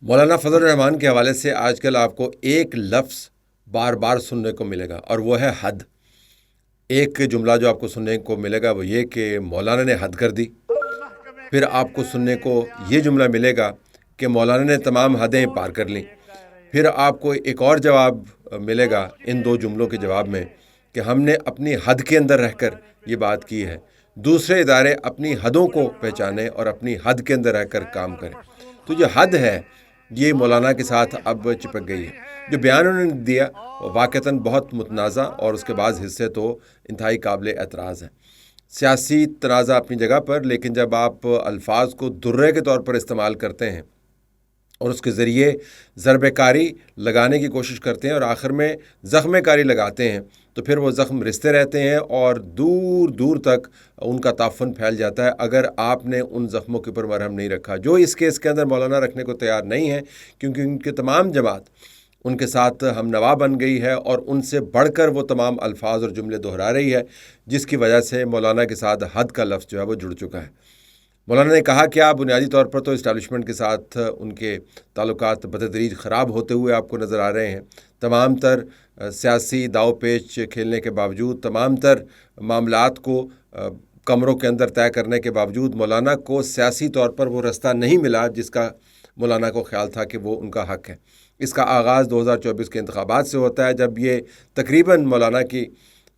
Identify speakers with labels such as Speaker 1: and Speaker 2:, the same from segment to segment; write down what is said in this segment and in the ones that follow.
Speaker 1: مولانا فضل الرحمان کے حوالے سے آج کل آپ کو ایک لفظ بار بار سننے کو ملے گا، اور وہ ہے حد۔ ایک جملہ جو آپ کو سننے کو ملے گا وہ یہ کہ مولانا نے حد کر دی۔ پھر آپ کو سننے کو یہ جملہ ملے گا کہ مولانا نے تمام حدیں پار کر لیں۔ پھر آپ کو ایک اور جواب ملے گا ان دو جملوں کے جواب میں کہ ہم نے اپنی حد کے اندر رہ کر یہ بات کی ہے۔ دوسرے ادارے اپنی حدوں کو پہچانیں اور اپنی حد کے اندر رہ کر کام کریں۔ تو جو حد ہے یہ مولانا کے ساتھ اب چپک گئی ہے۔ جو بیان انہوں نے دیا واقعتاً بہت متنازع، اور اس کے بعض حصے تو انتہائی قابل اعتراض ہیں۔ سیاسی تنازع اپنی جگہ پر، لیکن جب آپ الفاظ کو درے کے طور پر استعمال کرتے ہیں اور اس کے ذریعے ضربہ کاری لگانے کی کوشش کرتے ہیں اور آخر میں زخم کاری لگاتے ہیں، تو پھر وہ زخم رستے رہتے ہیں اور دور دور تک ان کا تعفن پھیل جاتا ہے اگر آپ نے ان زخموں کے اوپر مرہم نہیں رکھا، جو اس کیس کے اندر مولانا رکھنے کو تیار نہیں ہے، کیونکہ ان کے تمام جماعت ان کے ساتھ ہم نوا بن گئی ہے اور ان سے بڑھ کر وہ تمام الفاظ اور جملے دہرا رہی ہے، جس کی وجہ سے مولانا کے ساتھ حد کا لفظ جو ہے وہ جڑ چکا ہے۔ مولانا نے کہا کہ آپ بنیادی طور پر تو اسٹیبلشمنٹ کے ساتھ ان کے تعلقات بتدریج خراب ہوتے ہوئے آپ کو نظر آ رہے ہیں۔ تمام تر سیاسی داؤ پیچ کھیلنے کے باوجود، تمام تر معاملات کو کمروں کے اندر طے کرنے کے باوجود، مولانا کو سیاسی طور پر وہ رستہ نہیں ملا جس کا مولانا کو خیال تھا کہ وہ ان کا حق ہے۔ اس کا آغاز 2024 کے انتخابات سے ہوتا ہے، جب یہ تقریباً مولانا کی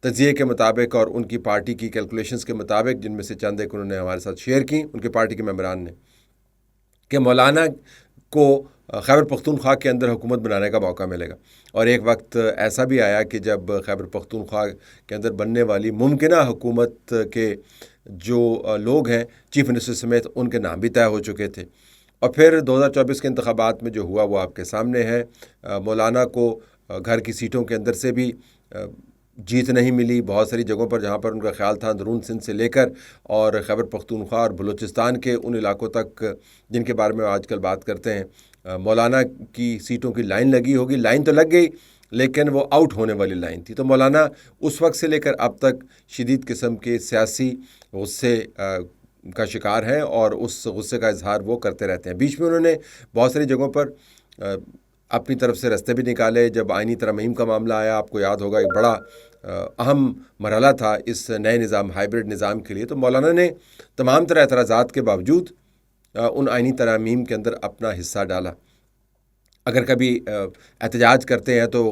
Speaker 1: تجزیے کے مطابق اور ان کی پارٹی کی کیلکولیشنز کے مطابق، جن میں سے چند ایک انہوں نے ہمارے ساتھ شیئر کی ان کی پارٹی کے ممبران نے، کہ مولانا کو خیبر پختونخوا کے اندر حکومت بنانے کا موقع ملے گا۔ اور ایک وقت ایسا بھی آیا کہ جب خیبر پختونخوا کے اندر بننے والی ممکنہ حکومت کے جو لوگ ہیں، چیف منسٹر سمیت، ان کے نام بھی طے ہو چکے تھے۔ اور پھر 2024 کے انتخابات میں جو ہوا وہ آپ کے سامنے ہے۔ مولانا کو گھر کی سیٹوں کے اندر سے بھی جیت نہیں ملی۔ بہت ساری جگہوں پر جہاں پر ان کا خیال تھا اندرون سندھ سے لے کر اور خیبر پختونخوا اور بلوچستان کے ان علاقوں تک جن کے بارے میں آج کل بات کرتے ہیں، مولانا کی سیٹوں کی لائن لگی ہوگی۔ لائن تو لگ گئی، لیکن وہ آؤٹ ہونے والی لائن تھی۔ تو مولانا اس وقت سے لے کر اب تک شدید قسم کے سیاسی غصے کا شکار ہیں اور اس غصے کا اظہار وہ کرتے رہتے ہیں۔ بیچ میں انہوں نے بہت ساری جگہوں پر اپنی طرف سے رستے بھی نکالے۔ جب آئینی ترمیم کا معاملہ آیا، آپ کو یاد ہوگا ایک بڑا اہم مرحلہ تھا اس نئے نظام، ہائیبرڈ نظام کے لیے، تو مولانا نے تمام طرح اعتراضات کے باوجود ان آئینی ترامیم کے اندر اپنا حصہ ڈالا۔ اگر کبھی احتجاج کرتے ہیں تو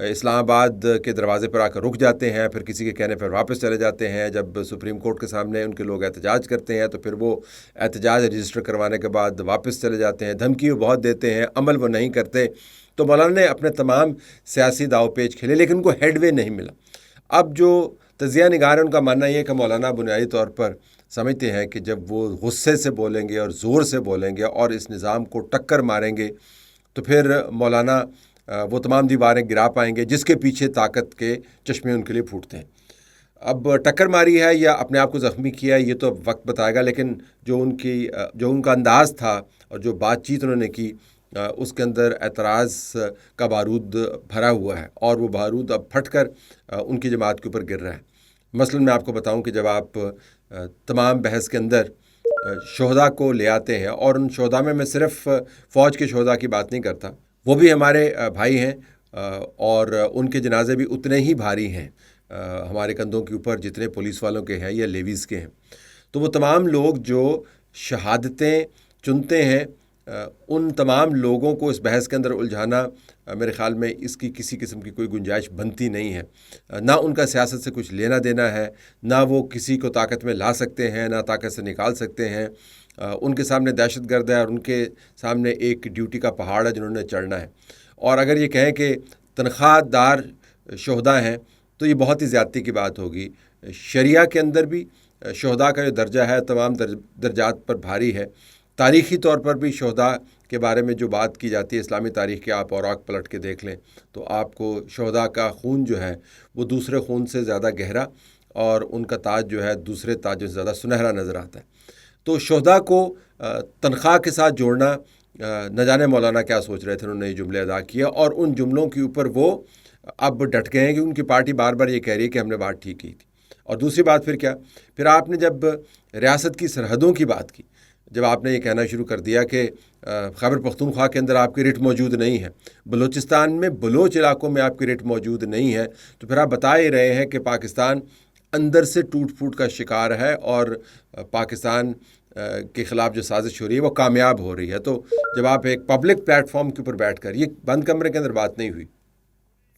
Speaker 1: اسلام آباد کے دروازے پر آ کر رک جاتے ہیں، پھر کسی کے کہنے پر واپس چلے جاتے ہیں۔ جب سپریم کورٹ کے سامنے ان کے لوگ احتجاج کرتے ہیں تو پھر وہ احتجاج رجسٹر کروانے کے بعد واپس چلے جاتے ہیں، دھمکی بہت دیتے ہیں، عمل وہ نہیں کرتے۔ تو مولانا نے اپنے تمام سیاسی داؤ پیچ کھیلے، لیکن ان کو ہیڈ وے نہیں ملا۔ اب جو تجزیہ نگار ہیں ان کا ماننا یہ ہے کہ مولانا بنیادی طور پر سمجھتے ہیں کہ جب وہ غصے سے بولیں گے اور زور سے بولیں گے اور اس نظام کو ٹکر ماریں گے تو پھر مولانا وہ تمام دیواریں گرا پائیں گے جس کے پیچھے طاقت کے چشمے ان کے لیے پھوٹتے ہیں۔ اب ٹکر ماری ہے یا اپنے آپ کو زخمی کیا ہے یہ تو وقت بتائے گا، لیکن جو ان کا انداز تھا اور جو بات چیت انہوں نے کی، اس کے اندر اعتراض کا بارود بھرا ہوا ہے اور وہ بارود اب پھٹ کر ان کی جماعت کے اوپر گر رہا ہے۔ مثلاً میں آپ کو بتاؤں کہ جب آپ تمام بحث کے اندر شہداء کو لے آتے ہیں، اور ان شہداء میں صرف فوج کے شہداء کی بات نہیں کرتا، وہ بھی ہمارے بھائی ہیں اور ان کے جنازے بھی اتنے ہی بھاری ہیں ہمارے کندھوں کے اوپر جتنے پولیس والوں کے ہیں یا لیویز کے ہیں۔ تو وہ تمام لوگ جو شہادتیں چنتے ہیں، ان تمام لوگوں کو اس بحث کے اندر الجھانا میرے خیال میں اس کی کسی قسم کی کوئی گنجائش بنتی نہیں ہے۔ نہ ان کا سیاست سے کچھ لینا دینا ہے، نہ وہ کسی کو طاقت میں لا سکتے ہیں، نہ طاقت سے نکال سکتے ہیں۔ ان کے سامنے دہشت گرد ہے اور ان کے سامنے ایک ڈیوٹی کا پہاڑ ہے جنہوں نے چڑھنا ہے۔ اور اگر یہ کہیں کہ تنخواہ دار شہداء ہیں تو یہ بہت ہی زیادتی کی بات ہوگی۔ شریعہ کے اندر بھی شہداء کا جو درجہ ہے تمام درجات پر بھاری ہے۔ تاریخی طور پر بھی شہداء کے بارے میں جو بات کی جاتی ہے، اسلامی تاریخ کے آپ اوراق پلٹ کے دیکھ لیں تو آپ کو شہداء کا خون جو ہے وہ دوسرے خون سے زیادہ گہرا اور ان کا تاج جو ہے دوسرے تاجوں سے زیادہ سنہرا نظر آتا ہے۔ تو شہداء کو تنخواہ کے ساتھ جوڑنا، نہ جانے مولانا کیا سوچ رہے تھے، انہوں نے یہ جملے ادا کیا اور ان جملوں کے اوپر وہ اب ڈٹ گئے ہیں کہ ان کی پارٹی بار بار یہ کہہ رہی ہے کہ ہم نے بات ٹھیک کی تھی۔ اور دوسری بات پھر کیا، پھر آپ نے جب ریاست کی سرحدوں کی بات کی، جب آپ نے یہ کہنا شروع کر دیا کہ خیبر پختونخوا کے اندر آپ کی رٹ موجود نہیں ہے، بلوچستان میں بلوچ علاقوں میں آپ کی رٹ موجود نہیں ہے، تو پھر آپ بتا ہی رہے ہیں کہ پاکستان اندر سے ٹوٹ پھوٹ کا شکار ہے اور پاکستان کے خلاف جو سازش ہو رہی ہے وہ کامیاب ہو رہی ہے۔ تو جب آپ ایک پبلک پلیٹ فارم کے اوپر بیٹھ کر، یہ بند کمرے کے اندر بات نہیں ہوئی،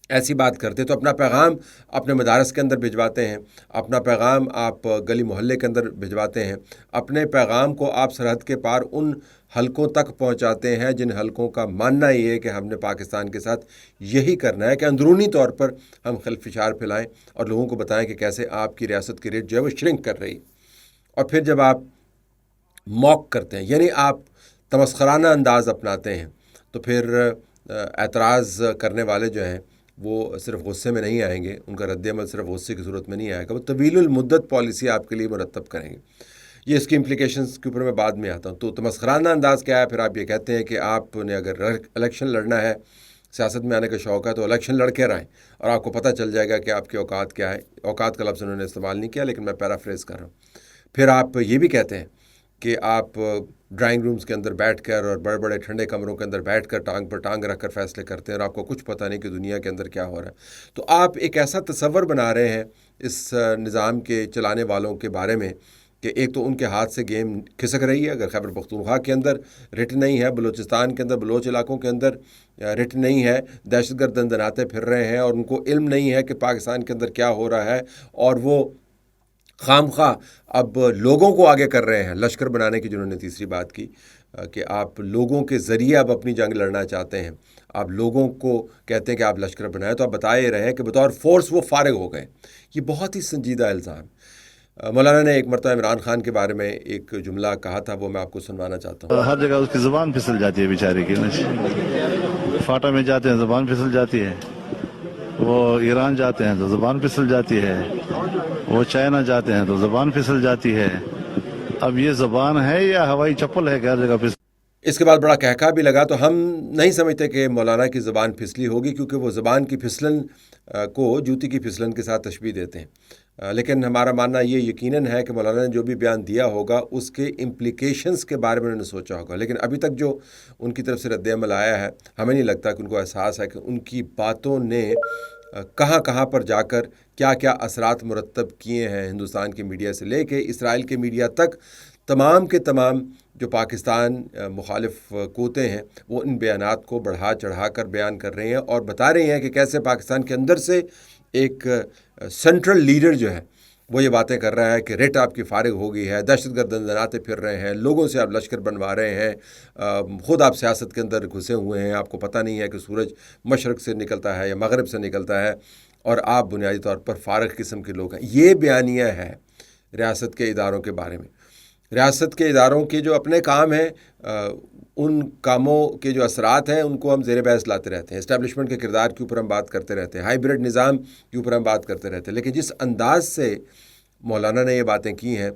Speaker 1: ایسی بات کرتے تو اپنا پیغام اپنے مدارس کے اندر بھجواتے ہیں، اپنا پیغام آپ گلی محلے کے اندر بھجواتے ہیں، اپنے پیغام کو آپ سرحد کے پار ان حلقوں تک پہنچاتے ہیں جن حلقوں کا ماننا یہ ہے کہ ہم نے پاکستان کے ساتھ یہی کرنا ہے کہ اندرونی طور پر ہم خلفشار پھیلائیں اور لوگوں کو بتائیں کہ کیسے آپ کی ریاست کی ریٹ جو ہے وہ شرنک کر رہی۔ اور پھر جب آپ موک کرتے ہیں، یعنی آپ تمسخرانہ انداز اپناتے ہیں، تو پھر اعتراض کرنے والے جو ہیں وہ صرف غصے میں نہیں آئیں گے، ان کا رد عمل صرف غصے کی صورت میں نہیں آئے گا، وہ طویل المدت پالیسی آپ کے لیے مرتب کریں گے۔ یہ اس کی امپلیکیشنز کے اوپر میں بعد میں آتا ہوں۔ تو تمسخرانہ انداز کیا ہے؟ پھر آپ یہ کہتے ہیں کہ آپ نے اگر الیکشن لڑنا ہے، سیاست میں آنے کا شوق ہے، تو الیکشن لڑ کے رہیں اور آپ کو پتہ چل جائے گا کہ آپ کی اوقات کیا ہے۔ اوقات کا لفظ انہوں نے استعمال نہیں کیا، لیکن میں پیرافریز کر رہا ہوں۔ پھر آپ یہ بھی کہتے ہیں کہ آپ ڈرائنگ رومز کے اندر بیٹھ کر اور بڑے بڑے ٹھنڈے کمروں کے اندر بیٹھ کر ٹانگ پر ٹانگ رکھ کر فیصلے کرتے ہیں اور آپ کو کچھ پتہ نہیں کہ دنیا کے اندر کیا ہو رہا ہے۔ تو آپ ایک ایسا تصور بنا رہے ہیں اس نظام کے چلانے والوں کے بارے میں کہ ایک تو ان کے ہاتھ سے گیم کھسک رہی ہے۔ اگر خیبر پختونخوا کے اندر رٹ نہیں ہے، بلوچستان کے اندر بلوچ علاقوں کے اندر رٹ نہیں ہے، دہشت گرد دندناتے پھر رہے ہیں اور ان کو علم نہیں ہے کہ پاکستان کے اندر کیا ہو رہا ہے، اور وہ خام خواہ اب لوگوں کو آگے کر رہے ہیں لشکر بنانے کی، جنہوں نے تیسری بات کی کہ آپ لوگوں کے ذریعے اب اپنی جنگ لڑنا چاہتے ہیں، آپ لوگوں کو کہتے ہیں کہ آپ لشکر بنائیں، تو آپ بتائے رہے ہیں کہ بطور فورس وہ فارغ ہو گئے۔ یہ بہت ہی سنجیدہ الزام۔ مولانا نے ایک مرتبہ عمران خان کے بارے میں ایک جملہ کہا تھا، وہ میں آپ کو سنوانا چاہتا ہوں۔
Speaker 2: ہر جگہ اس کی زبان پھسل جاتی ہے بیچارے کی، فاٹا میں جاتے ہیں زبان پھسل جاتی ہے، وہ ایران جاتے ہیں تو زبان پھسل جاتی ہے، وہ چائنا جاتے ہیں تو زبان پھسل جاتی ہے۔ اب یہ زبان ہے یا ہوائی چپل ہے کہ ہر جگہ پھسل؟
Speaker 1: اس کے بعد بڑا کہکا بھی لگا، تو ہم نہیں سمجھتے کہ مولانا کی زبان پھسلی ہوگی، کیونکہ وہ زبان کی پھسلن کو جوتی کی پھسلن کے ساتھ تشبیہ دیتے ہیں۔ لیکن ہمارا ماننا یہ یقیناً ہے کہ مولانا نے جو بھی بیان دیا ہوگا اس کے امپلیکیشنز کے بارے میں انہوں نے سوچا ہوگا، لیکن ابھی تک جو ان کی طرف سے رد عمل آیا ہے، ہمیں نہیں لگتا کہ ان کو احساس ہے کہ ان کی باتوں نے کہاں کہاں پر جا کر کیا کیا اثرات مرتب کیے ہیں، ہندوستان کی میڈیا سے لے کے اسرائیل کے میڈیا تک۔ تمام کے تمام جو پاکستان مخالف قوتیں ہیں وہ ان بیانات کو بڑھا چڑھا کر بیان کر رہے ہیں اور بتا رہے ہیں کہ کیسے پاکستان کے اندر سے ایک سینٹرل لیڈر جو ہے وہ یہ باتیں کر رہا ہے کہ ریٹ آپ کی فارغ ہو گئی ہے، دہشت گرد دندناتے پھر رہے ہیں، لوگوں سے آپ لشکر بنوا رہے ہیں، خود آپ سیاست کے اندر گھسے ہوئے ہیں، آپ کو پتہ نہیں ہے کہ سورج مشرق سے نکلتا ہے یا مغرب سے نکلتا ہے، اور آپ بنیادی طور پر فارغ قسم کے لوگ ہیں۔ یہ بیانیہ ہے ریاست کے اداروں کے بارے میں۔ ریاست کے اداروں کے جو اپنے کام ہیں، ان کاموں کے جو اثرات ہیں ان کو ہم زیر بحث لاتے رہتے ہیں، اسٹیبلشمنٹ کے کردار کے اوپر ہم بات کرتے رہتے ہیں، ہائیبرڈ نظام کے اوپر ہم بات کرتے رہتے ہیں، لیکن جس انداز سے مولانا نے یہ باتیں کی ہیں،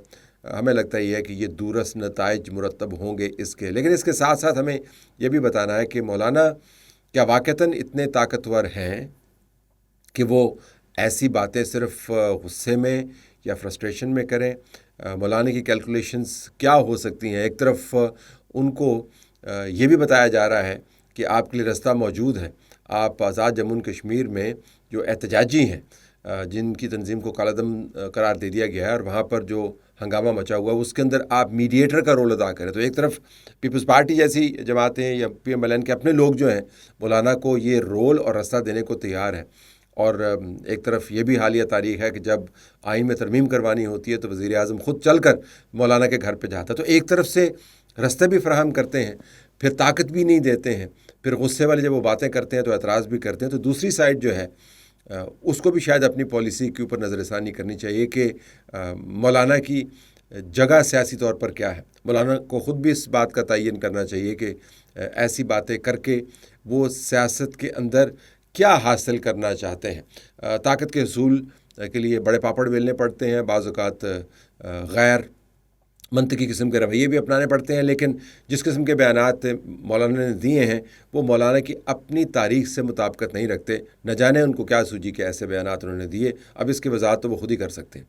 Speaker 1: ہمیں لگتا یہ ہے کہ یہ دورس نتائج مرتب ہوں گے اس کے۔ لیکن اس کے ساتھ ساتھ ہمیں یہ بھی بتانا ہے کہ مولانا کیا واقعتاً اتنے طاقتور ہیں کہ وہ ایسی باتیں صرف غصے میں یا فرسٹریشن میں کریں۔ مولانا کی کیلکولیشنز کیا ہو سکتی ہیں؟ ایک طرف ان کو یہ بھی بتایا جا رہا ہے کہ آپ کے لیے رستہ موجود ہے، آپ آزاد جموں کشمیر میں جو احتجاجی ہیں، جن کی تنظیم کو کالعدم قرار دے دیا گیا ہے اور وہاں پر جو ہنگامہ مچا ہوا ہے، اس کے اندر آپ میڈیٹر کا رول ادا کریں۔ تو ایک طرف پیپلز پارٹی جیسی جماعتیں یا پی ایم ایل این کے اپنے لوگ جو ہیں مولانا کو یہ رول اور رستہ دینے کو تیار ہیں، اور ایک طرف یہ بھی حالیہ تاریخ ہے کہ جب آئین میں ترمیم کروانی ہوتی ہے تو وزیر اعظم خود چل کر مولانا کے گھر پہ جاتا ہے۔ تو ایک طرف سے رستے بھی فراہم کرتے ہیں، پھر طاقت بھی نہیں دیتے ہیں، پھر غصے والے جب وہ باتیں کرتے ہیں تو اعتراض بھی کرتے ہیں۔ تو دوسری سائڈ جو ہے اس کو بھی شاید اپنی پالیسی کے اوپر نظر ثانی کرنی چاہیے کہ مولانا کی جگہ سیاسی طور پر کیا ہے۔ مولانا کو خود بھی اس بات کا تعین کرنا چاہیے کہ ایسی باتیں کر کے وہ سیاست کے اندر کیا حاصل کرنا چاہتے ہیں۔ طاقت کے حصول کے لیے بڑے پاپڑ بیلنے پڑتے ہیں، بعض اوقات غیر منطقی قسم کے رویے بھی اپنانے پڑتے ہیں، لیکن جس قسم کے بیانات مولانا نے دیے ہیں وہ مولانا کی اپنی تاریخ سے مطابقت نہیں رکھتے۔ نہ جانے ان کو کیا سوجی کے ایسے بیانات انہوں نے دیے، اب اس کی وضاحت تو وہ خود ہی کر سکتے ہیں۔